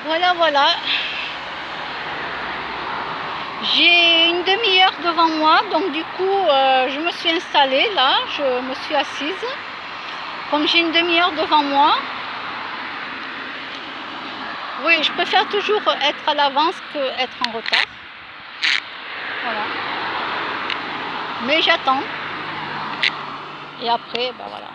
Voilà, voilà. J'ai une demi-heure devant moi, donc du coup, je me suis installée là, je me suis assise. Comme j'ai une demi-heure devant moi, oui, je préfère toujours être à l'avance que être en retard. Voilà. Mais j'attends. Et après, ben voilà.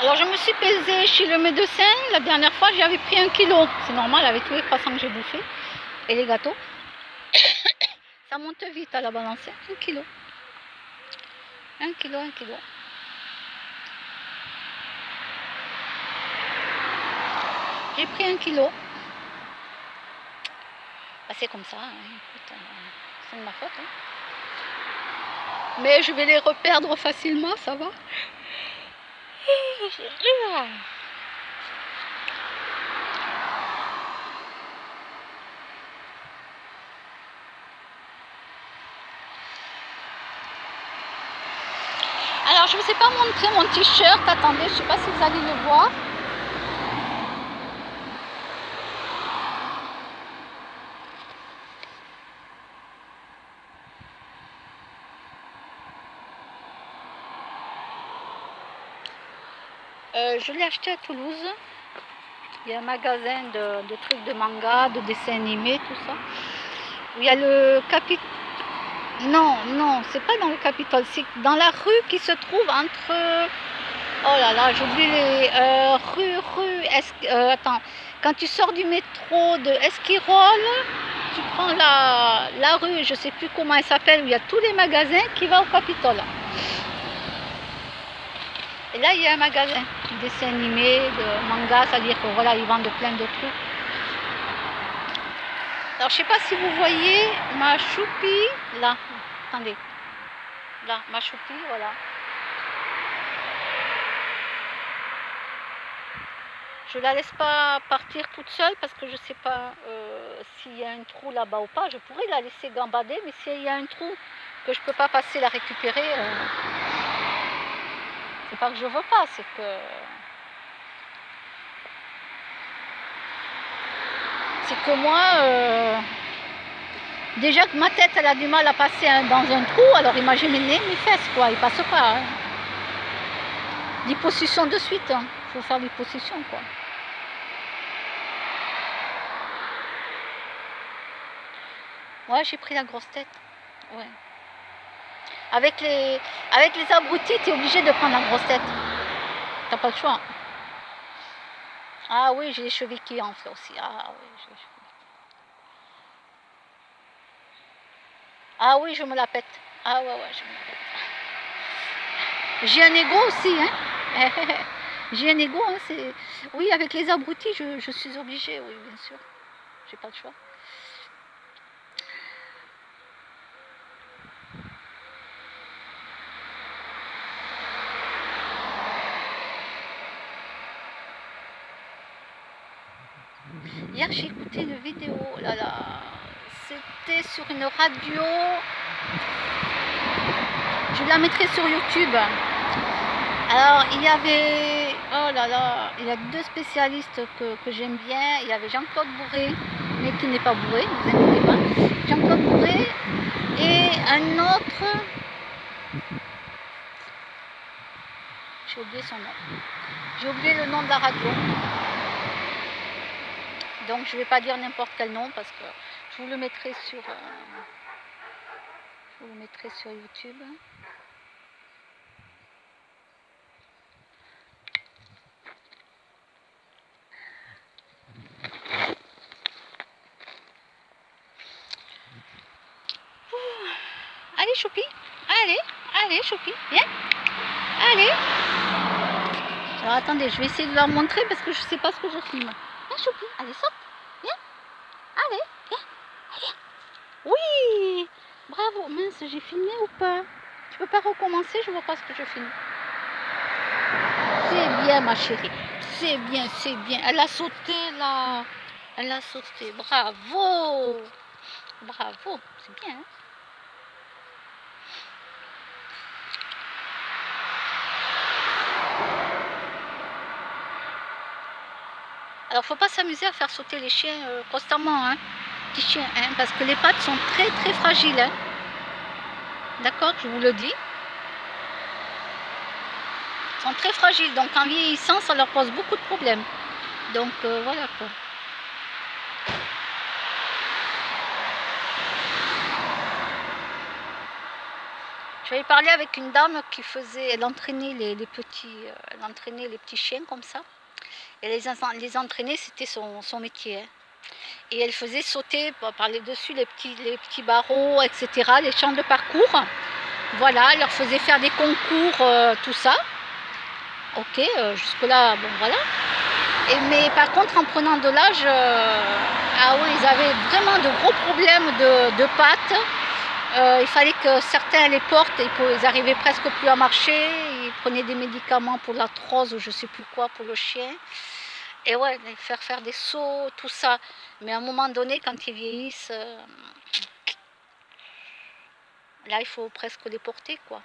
Alors je me suis pesée chez le médecin. La dernière fois, j'avais pris 1 kilo. C'est normal avec tous les croissants que j'ai bouffés. Et les gâteaux. Ça monte vite à la balance. 1 kilo. 1 kilo, 1 kilo. J'ai pris 1 kilo. Bah, c'est comme ça. Hein. Écoute, c'est de ma faute. Hein. Mais je vais les reperdre facilement, ça va. Alors je ne vous ai pas montré mon t-shirt. Attendez, je ne sais pas si vous allez le voir. Je l'ai acheté à Toulouse. Il y a un magasin de trucs de manga, de dessins animés, tout ça. Où il y a le Capitole. Non, non, c'est pas dans le Capitole, c'est dans la rue qui se trouve entre. Oh là là, j'oublie les. Attends, quand tu sors du métro de Esquirol, tu prends la rue, je sais plus comment elle s'appelle, où il y a tous les magasins qui va au Capitole. Et là, il y a un magasin de dessins animés, de manga, c'est-à-dire que voilà, ils vendent plein de trucs. Alors, je sais pas si vous voyez ma choupie, là, attendez, là, ma choupie, voilà. Je la laisse pas partir toute seule parce que je sais pas s'il y a un trou là-bas ou pas. Je pourrais la laisser gambader, mais s'il y a un trou que je peux pas passer la récupérer, c'est pas que je veux pas, c'est que moi, déjà que ma tête elle a du mal à passer dans un trou, alors imaginez mes fesses quoi, ils passent pas. Hein. L'hyposition de suite, hein. Faut faire l'hyposition quoi. Ouais, j'ai pris la grosse tête. Ouais. Avec les abrutis, tu es obligé de prendre la grosse tête. T'as pas le choix. Ah oui, j'ai les chevilles qui enflent aussi. Ah oui, j'ai les chevilles. Ah oui, je me la pète. Ah ouais, ouais, je me la pète. J'ai un ego aussi, hein. J'ai un ego, hein. Oui, avec les abrutis, je suis obligée, oui, bien sûr. J'ai pas le choix. Hier, j'ai écouté une vidéo, oh là là. C'était sur une radio. Je la mettrai sur YouTube. Alors, il y avait, oh là là, il y a deux spécialistes que j'aime bien. Il y avait Jean-Claude Bourré, mais qui n'est pas bourré, ne vous inquiétez pas. Jean-Claude Bourré et un autre, j'ai oublié son nom. J'ai oublié le nom de la radio. Donc, je ne vais pas dire n'importe quel nom parce que je vous le mettrai sur YouTube. Allez, Choupi. Allez, Choupi. Viens. Allez. Alors, attendez, je vais essayer de leur montrer parce que je ne sais pas ce que je filme. Viens, Choupi. Allez, saute. Viens. Allez, viens. Viens. Oui. Bravo. Mince, j'ai filmé ou pas? Tu peux pas recommencer? Je vois pas ce que je filme. C'est bien, ma chérie. C'est bien, c'est bien. Elle a sauté là. Elle a sauté. Bravo. Bravo. C'est bien. Hein. Alors, faut pas s'amuser à faire sauter les chiens constamment, hein, petits chiens, hein, parce que les pattes sont très très fragiles. Hein. D'accord, je vous le dis. Ils sont très fragiles, donc en vieillissant, ça leur pose beaucoup de problèmes. Donc voilà quoi. J'avais parlé avec une dame qui faisait, elle entraînait les petits chiens comme ça. Et les entraîner, c'était son métier. Hein. Et elle faisait sauter par les dessus les petits barreaux, etc., les champs de parcours. Voilà, elle leur faisait faire des concours, tout ça. Ok, jusque-là, bon voilà. Mais par contre, en prenant de l'âge, ah oui, ils avaient vraiment de gros problèmes de pattes. Il fallait que certains les portent, ils n'arrivaient presque plus à marcher. Ils prenaient des médicaments pour l'arthrose ou je ne sais plus quoi pour le chien. Et ouais, les faire des sauts, tout ça. Mais à un moment donné, quand ils vieillissent, là, il faut presque les porter, quoi.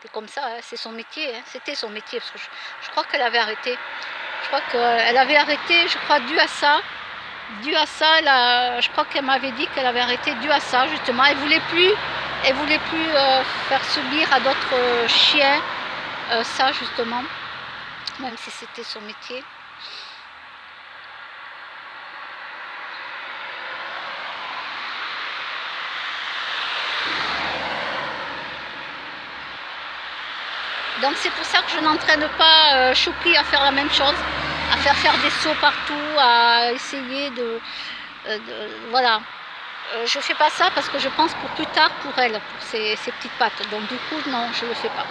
C'est comme ça, hein, c'est son métier. Hein. C'était son métier, parce que je crois qu'elle avait arrêté. Je crois qu'elle avait arrêté, je crois, dû à ça. Dû à ça, je crois qu'elle m'avait dit qu'elle avait arrêté dû à ça, justement. Elle voulait plus faire subir à d'autres chiens ça, justement. Même si c'était son métier. Donc c'est pour ça que je n'entraîne pas Choupi à faire la même chose, à faire des sauts partout, à essayer voilà. Je ne fais pas ça parce que je pense pour plus tard pour elle, pour ses petites pattes. Donc du coup, non, je ne le fais pas.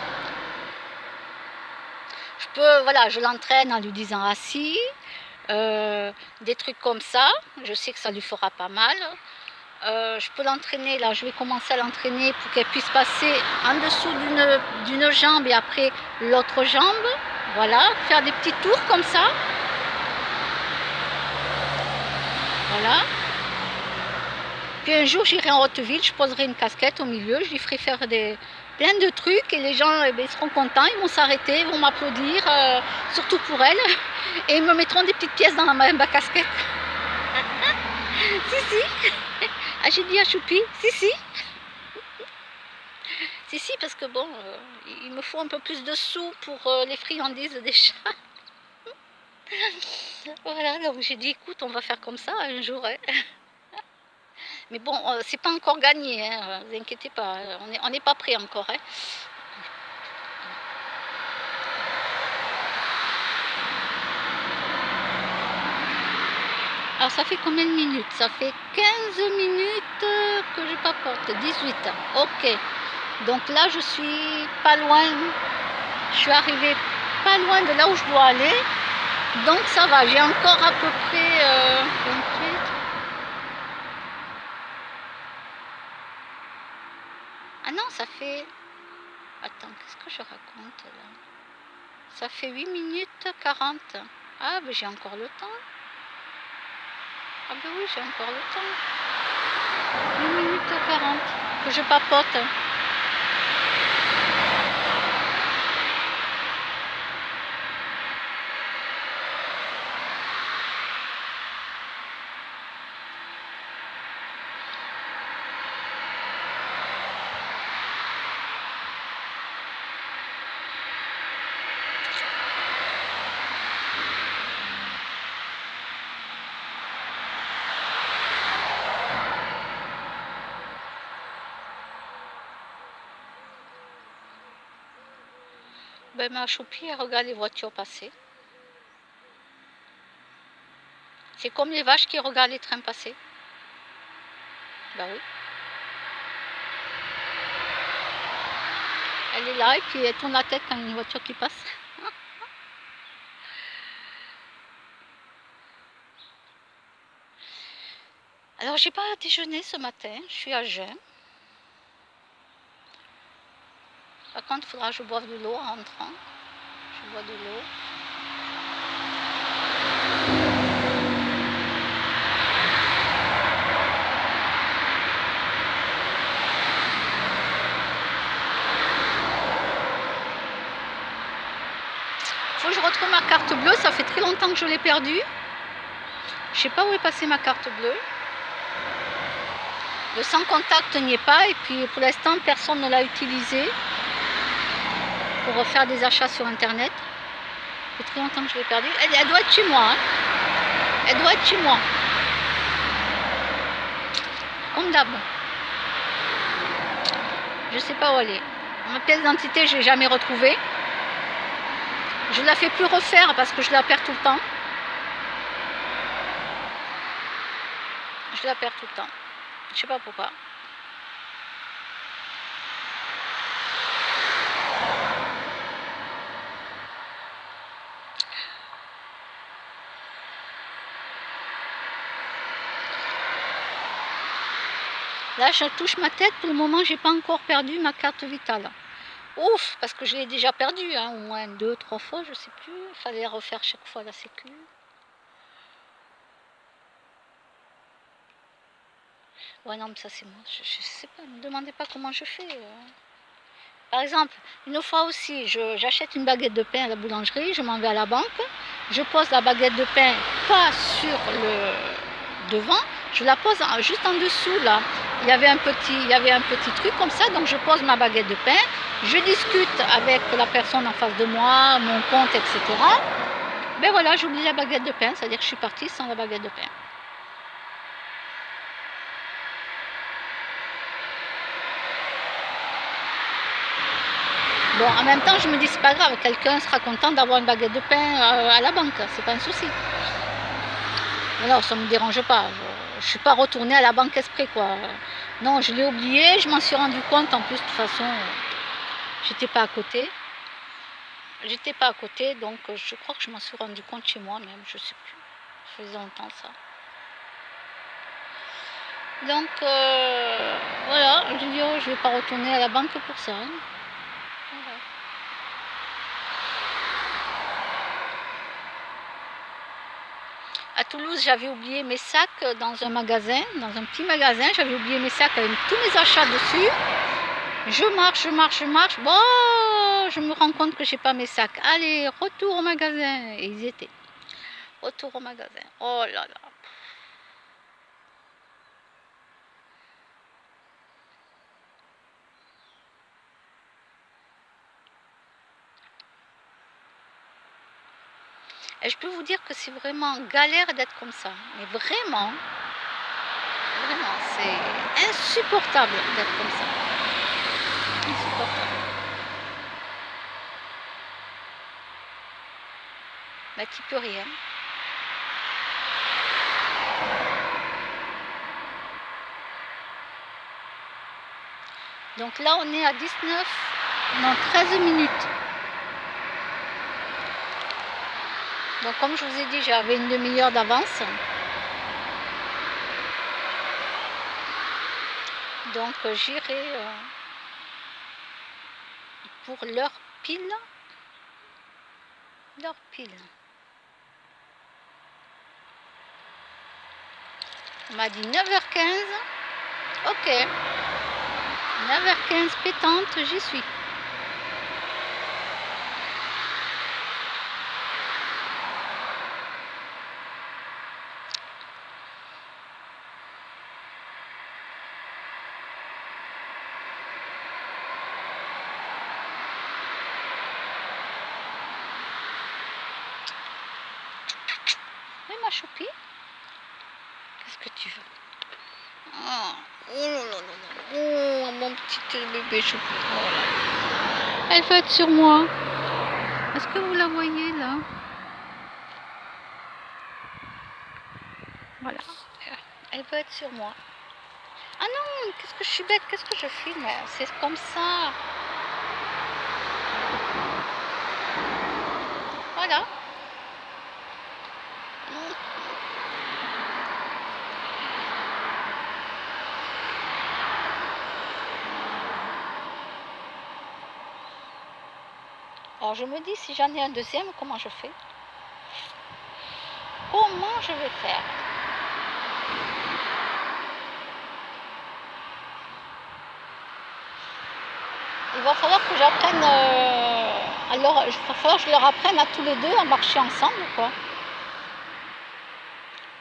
Voilà, je l'entraîne en lui disant assis, des trucs comme ça. Je sais que ça lui fera pas mal. Je peux l'entraîner, là je vais commencer à l'entraîner pour qu'elle puisse passer en dessous d'une jambe et après l'autre jambe, voilà, faire des petits tours comme ça, voilà. Puis un jour j'irai en Haute-Ville, je poserai une casquette au milieu, je lui ferai faire plein de trucs et les gens ils seront contents, ils vont s'arrêter, ils vont m'applaudir, surtout pour elle, et ils me mettront des petites pièces dans ma casquette. Si. Ah, j'ai dit à Choupi, si. Si, parce que bon, il me faut un peu plus de sous pour les friandises des chats. Voilà, donc j'ai dit, écoute, on va faire comme ça un jour. Hein. Mais bon, c'est pas encore gagné, hein, vous inquiétez pas, on n'est pas prêt encore. Hein. Alors ça fait combien de minutes? Ça fait 15 minutes que je papote, 18. Ok. Donc là, je suis pas loin. Je suis arrivée pas loin de là où je dois aller. Donc ça va, j'ai encore à peu près 28. Ah non, ça fait... Attends, qu'est-ce que je raconte là? Ça fait 8 minutes 40. Ah, ben j'ai encore le temps. Ah ben oui, j'ai encore le temps. 8 minutes 40 que je papote. Ben ma Choupi, elle regarde les voitures passer. C'est comme les vaches qui regardent les trains passer. Ben oui. Elle est là et puis elle tourne la tête quand il y a une voiture qui passe. Alors j'ai pas déjeuné ce matin, je suis à jeun. Par contre, il faudra que je boive de l'eau en rentrant. Je bois de l'eau. ma carte bleue, ça fait très longtemps que je l'ai perdue. Je sais pas où est passée ma carte bleue. Le sans contact n'y est pas et puis pour l'instant personne ne l'a utilisé pour faire des achats sur internet. Ça fait très longtemps que je l'ai perdue. Elle doit être chez moi. Hein. Elle doit être chez moi. Comme d'hab. Je sais pas où elle est. Ma pièce d'identité, je l'ai jamais retrouvée. Je ne la fais plus refaire parce que je la perds tout le temps. Je la perds tout le temps. Je sais pas pourquoi. Là, je touche ma tête. Pour le moment, j'ai pas encore perdu ma carte vitale. Ouf, parce que je l'ai déjà perdue, hein, au moins 2-3 fois, je sais plus. Il fallait refaire chaque fois la sécu. Ouais, non, mais ça c'est moi. Je sais pas, ne me demandez pas comment je fais. Par exemple, une fois aussi, j'achète une baguette de pain à la boulangerie, je m'en vais à la banque, je pose la baguette de pain pas sur le devant, je la pose juste en dessous là. Il y avait un petit truc comme ça, donc je pose ma baguette de pain, je discute avec la personne en face de moi, mon compte, etc. Ben voilà, j'oublie la baguette de pain, c'est-à-dire que je suis partie sans la baguette de pain. Bon, en même temps, je me dis, c'est pas grave, quelqu'un sera content d'avoir une baguette de pain à la banque, c'est pas un souci. Alors, ça ne me dérange pas, je ne suis pas retournée à la banque exprès, quoi. Non, je l'ai oublié, je m'en suis rendu compte, en plus, de toute façon, j'étais pas à côté. J'étais pas à côté, donc je crois que je m'en suis rendu compte chez moi même, je sais plus. Ça faisait longtemps ça. Donc, voilà, je dis, oh, je vais pas retourner à la banque pour ça. Hein. Voilà. À Toulouse, j'avais oublié mes sacs dans un magasin, dans un petit magasin. J'avais oublié mes sacs avec tous mes achats dessus. Je marche. Bon, je me rends compte que j'ai pas mes sacs. Allez, retour au magasin. Et ils étaient. Retour au magasin. Oh là là. Et je peux vous dire que c'est vraiment galère d'être comme ça. Mais vraiment, c'est insupportable d'être comme ça. Insupportable. Mais tu peux rien. Donc là, on est à 13 minutes. Donc comme je vous ai dit, j'avais une demi-heure d'avance. Donc j'irai pour l'heure pile. L'heure pile. On m'a dit 9h15. Ok. 9h15 pétante, j'y suis. Oui, ma choupie. Qu'est-ce que tu veux? Oh là là là. Oh, mon petit bébé choupi. Oh là là. Elle veut être sur moi. Est-ce que vous la voyez là? Voilà. Elle veut être sur moi. Ah non, qu'est-ce que je suis bête, qu'est-ce que je filme? C'est comme ça. Voilà. Alors je me dis, si j'en ai un deuxième, comment je fais? Comment je vais faire? Il va falloir que j'apprenne Alors, il va falloir que je leur apprenne à tous les deux à marcher ensemble, quoi.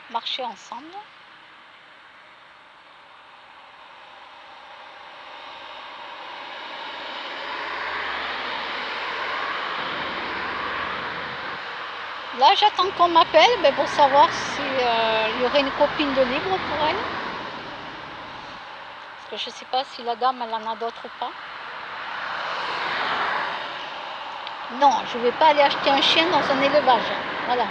Marcher ensemble. Là, j'attends qu'on m'appelle pour savoir s'il y aurait une copine de libre pour elle. Parce que je ne sais pas si la dame, elle en a d'autres ou pas. Non, je ne vais pas aller acheter un chien dans un élevage. Voilà.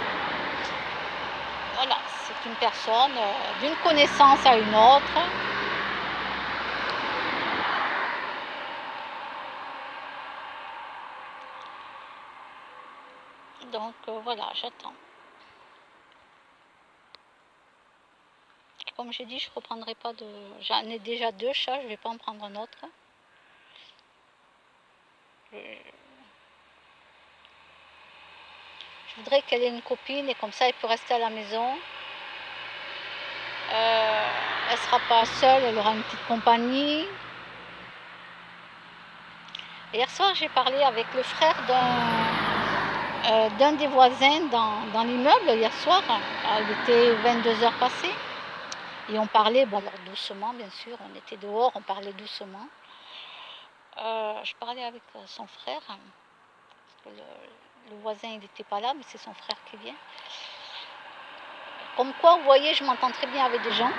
Voilà, c'est une personne d'une connaissance à une autre. Donc voilà, j'attends. Comme j'ai dit, je ne reprendrai pas de... J'en ai déjà 2 chats, je ne vais pas en prendre un autre. Je voudrais qu'elle ait une copine et comme ça elle peut rester à la maison. Elle ne sera pas seule, elle aura une petite compagnie. Hier soir, j'ai parlé avec le frère d'un des voisins dans l'immeuble hier soir. Il était 22h passées. Et on parlait, bon alors doucement bien sûr, on était dehors, on parlait doucement. Je parlais avec son frère, parce que le voisin il n'était pas là, mais c'est son frère qui vient. Comme quoi, vous voyez, je m'entends très bien avec des gens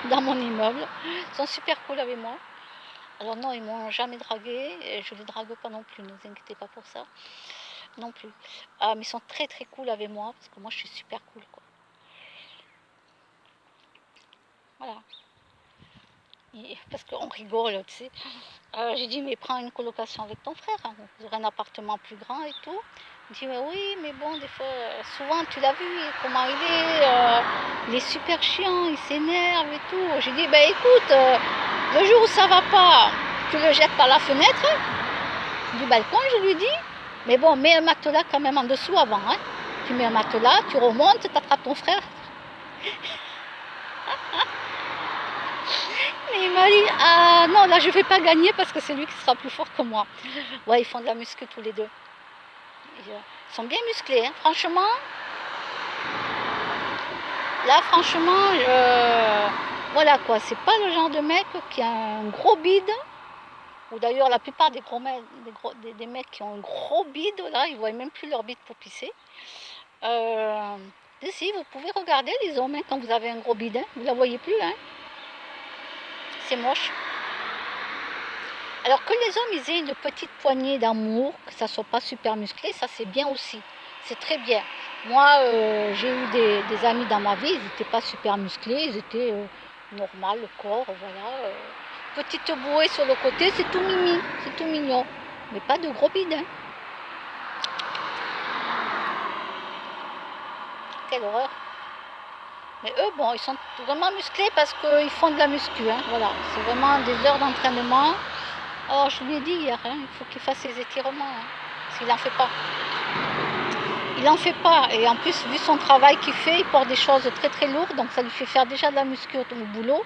dans mon immeuble. Ils sont super cool avec moi. Alors non, ils m'ont jamais dragué, et je ne les drague pas non plus, ne vous inquiétez pas pour ça. Non plus. Mais ils sont très très cool avec moi, parce que moi je suis super cool, quoi. Voilà. Parce qu'on rigole, tu sais. J'ai dit, mais prends une colocation avec ton frère, hein. Vous aurez un appartement plus grand et tout. Il dit, oui, mais bon, des fois, souvent, tu l'as vu, comment il est super chiant, il s'énerve et tout. J'ai dit, écoute, le jour où ça va pas, tu le jettes par la fenêtre, du balcon, je lui dis. Mais bon, mets un matelas quand même en dessous avant, hein. Tu mets un matelas, tu remontes, tu attrapes ton frère. Et il m'a dit, ah non, là je ne vais pas gagner parce que c'est lui qui sera plus fort que moi. Ouais, ils font de la muscu tous les deux. Ils sont bien musclés, hein. Franchement. Là, franchement, voilà quoi, c'est pas le genre de mec qui a un gros bide. Ou d'ailleurs, la plupart des mecs qui ont un gros bide, là, ils ne voient même plus leur bide pour pisser. Si, vous pouvez regarder les hommes, hein, quand vous avez un gros bide, hein, vous ne la voyez plus, hein. C'est moche. Alors que les hommes, ils aient une petite poignée d'amour, que ça ne soit pas super musclé, ça c'est bien aussi. C'est très bien. Moi, j'ai eu des amis dans ma vie, ils n'étaient pas super musclés, ils étaient normal, le corps, voilà. Petite bouée sur le côté, c'est tout mimi, c'est tout mignon. Mais pas de gros bide, hein. Quelle horreur. Mais eux, bon, ils sont vraiment musclés parce qu'ils font de la muscu, hein, voilà. C'est vraiment des heures d'entraînement. Alors, je lui ai dit hier, hein, il faut qu'il fasse ses étirements, hein, parce qu'il n'en fait pas. Il n'en fait pas. Et en plus, vu son travail qu'il fait, il porte des choses très très lourdes, donc ça lui fait faire déjà de la muscu au boulot.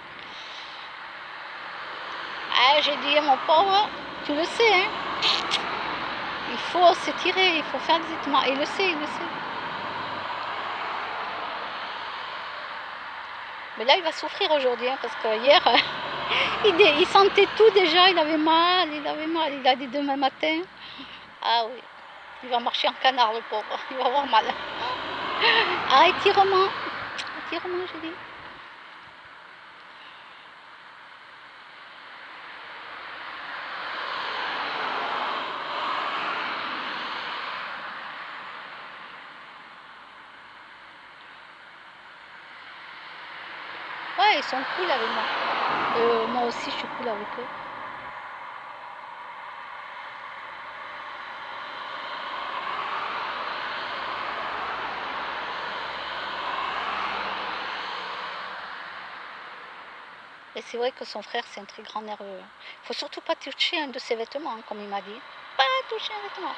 Ah, j'ai dit, mon pauvre, tu le sais, hein, il faut s'étirer, il faut faire des étirements. Et il le sait, il le sait. Mais là, il va souffrir aujourd'hui, hein, parce que hier, il sentait tout déjà, il avait mal. Il a dit demain matin. Ah oui, il va marcher en canard, le pauvre, il va avoir mal. Ah, étirement, j'ai dit. Ouais, ils sont cool avec moi. Moi aussi, je suis cool avec eux. Et c'est vrai que son frère, c'est un très grand nerveux. Il ne faut surtout pas toucher un de ses vêtements, hein, comme il m'a dit. Pas toucher un vêtement.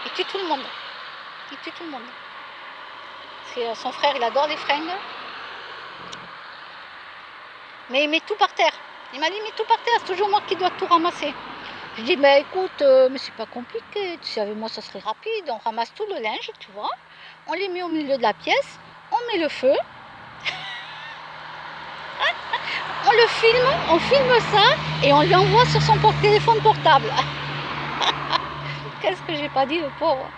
Il tue tout le monde. Il tue tout le monde. Son frère, il adore les fringues. Mais il met tout par terre. Il m'a dit, mets tout par terre, c'est toujours moi qui dois tout ramasser. Je dis, bah écoute, mais c'est pas compliqué, tu sais, avec moi ça serait rapide, on ramasse tout le linge, tu vois, on les met au milieu de la pièce, on met le feu, on le filme, on filme ça et on lui envoie sur son téléphone portable. Qu'est-ce que j'ai pas dit, le pauvre.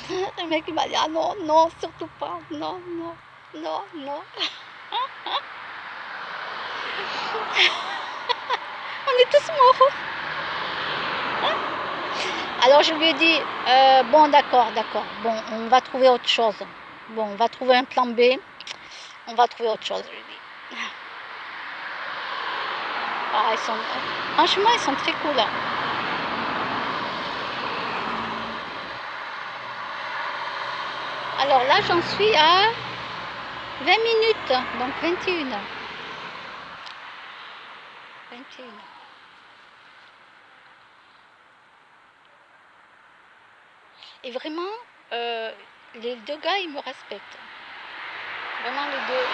Le mec il m'a dit, ah non, non, surtout pas, non, non, non, non. On est tous morts. Alors je lui ai dit, bon d'accord, d'accord, bon on va trouver autre chose. Bon, on va trouver un plan B, on va trouver autre chose, je lui ai dit. Ah, franchement, ils sont très cool. Alors là, j'en suis à 20 minutes, donc 21. 21. Et vraiment, les deux gars, ils me respectent. Vraiment les deux.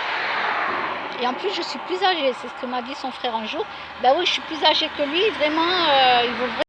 Et en plus, je suis plus âgée, c'est ce que m'a dit son frère un jour. Ben oui, je suis plus âgée que lui, vraiment, il veut vraiment